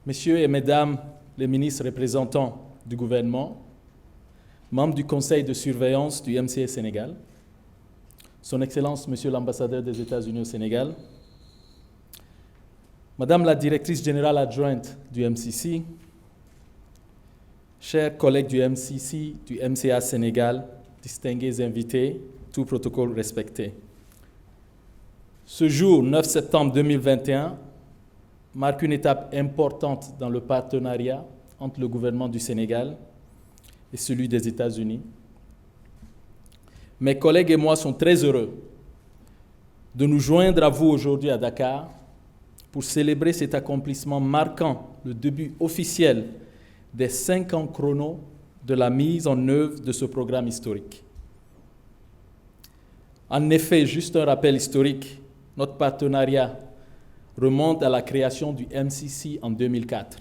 Messieurs et Mesdames les ministres représentants du gouvernement, membres du conseil de surveillance du MCA Sénégal, Son Excellence, Monsieur l'ambassadeur des États-Unis au Sénégal, Madame la directrice générale adjointe du MCC, chers collègues du MCC, du MCA Sénégal, distingués invités, tout protocole respecté. Ce jour, 9 septembre 2021, marque une étape importante dans le partenariat entre le gouvernement du Sénégal et celui des États-Unis. Mes collègues et moi sommes très heureux de nous joindre à vous aujourd'hui à Dakar pour célébrer cet accomplissement marquant le début officiel des 5 ans chrono de la mise en œuvre de ce programme historique. En effet, juste un rappel historique, notre partenariat remonte à la création du MCC en 2004.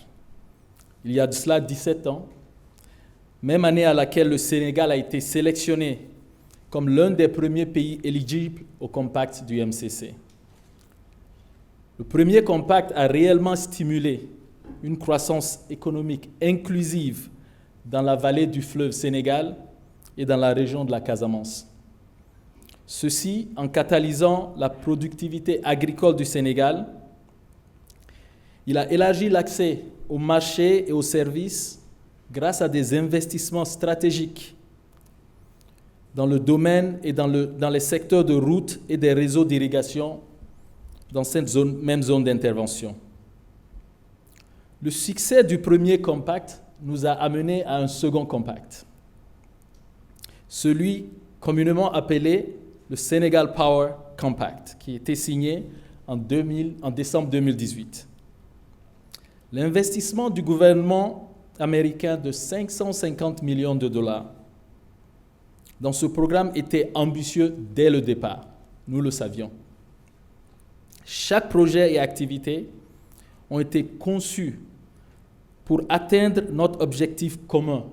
Il y a de cela 17 ans, même année à laquelle le Sénégal a été sélectionné comme l'un des premiers pays éligibles au compact du MCC. Le premier compact a réellement stimulé une croissance économique inclusive dans la vallée du fleuve Sénégal et dans la région de la Casamance. Ceci en catalysant la productivité agricole du Sénégal. Il a élargi l'accès aux marchés et aux services grâce à des investissements stratégiques dans le domaine et dans les secteurs de routes et des réseaux d'irrigation dans cette même zone d'intervention. Le succès du premier compact nous a amené à un second compact, celui communément appelé le Sénégal Power Compact, qui a été signé en décembre 2018. L'investissement du gouvernement américain de 550 millions de dollars dans ce programme était ambitieux dès le départ, nous le savions. Chaque projet et activité ont été conçus pour atteindre notre objectif commun,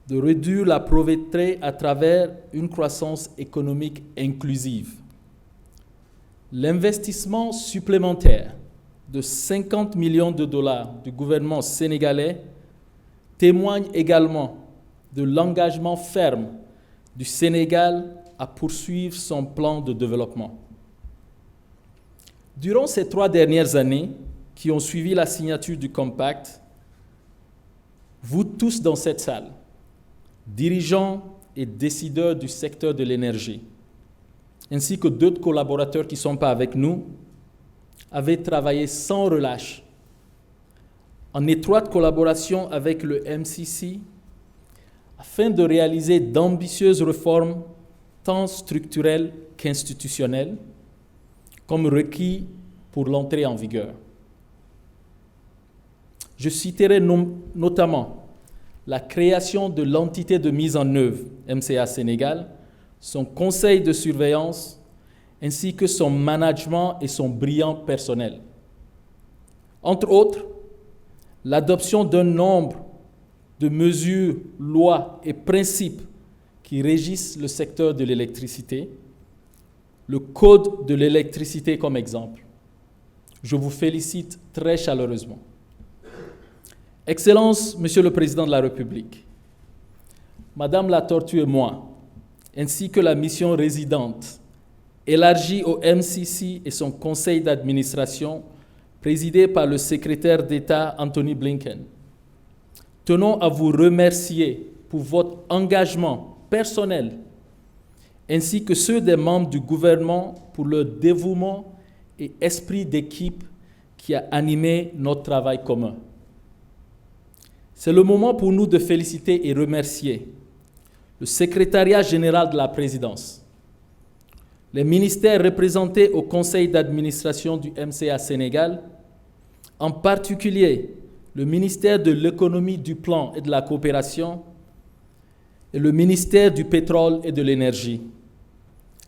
de réduire la pauvreté à travers une croissance économique inclusive. L'investissement supplémentaire de 50 millions de dollars du gouvernement sénégalais témoigne également de l'engagement ferme du Sénégal à poursuivre son plan de développement. Durant ces 3 dernières années qui ont suivi la signature du compact, vous tous dans cette salle, dirigeants et décideurs du secteur de l'énergie, ainsi que d'autres collaborateurs qui ne sont pas avec nous, avaient travaillé sans relâche, en étroite collaboration avec le MCC, afin de réaliser d'ambitieuses réformes tant structurelles qu'institutionnelles, comme requis pour l'entrée en vigueur. Je citerai notamment la création de l'entité de mise en œuvre, MCA Sénégal, son conseil de surveillance, ainsi que son management et son brillant personnel. Entre autres, l'adoption d'un nombre de mesures, lois et principes qui régissent le secteur de l'électricité, le Code de l'électricité comme exemple. Je vous félicite très chaleureusement. Excellences, Monsieur le Président de la République, Madame la Tortue et moi, ainsi que la mission résidente, élargie au MCC et son conseil d'administration, présidé par le secrétaire d'État Anthony Blinken, tenons à vous remercier pour votre engagement personnel ainsi que ceux des membres du gouvernement pour leur dévouement et esprit d'équipe qui a animé notre travail commun. C'est le moment pour nous de féliciter et remercier le secrétariat général de la présidence, les ministères représentés au conseil d'administration du MCA Sénégal, en particulier le ministère de l'économie, du plan et de la coopération et le ministère du pétrole et de l'énergie,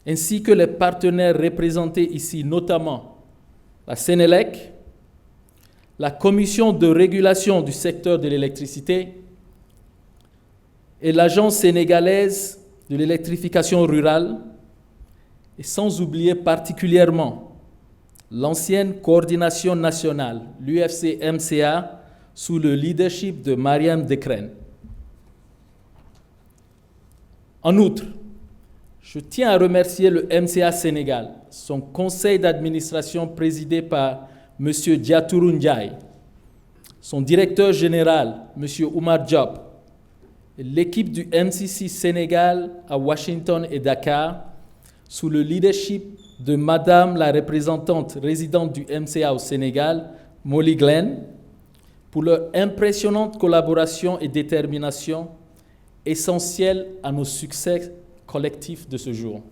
ainsi que les partenaires représentés ici, notamment la Sénélec, la Commission de régulation du secteur de l'électricité et l'Agence sénégalaise de l'électrification rurale, et sans oublier particulièrement l'ancienne coordination nationale, l'UFC-MCA, sous le leadership de Mariam Dekren. En outre, je tiens à remercier le MCA Sénégal, son conseil d'administration présidé par M. Diatourou Ndiaye, son directeur général, M. Oumar Diop, et l'équipe du MCC Sénégal à Washington et Dakar, sous le leadership de Madame la représentante résidente du MCA au Sénégal, Molly Glenn, pour leur impressionnante collaboration et détermination essentielle à nos succès collectifs de ce jour.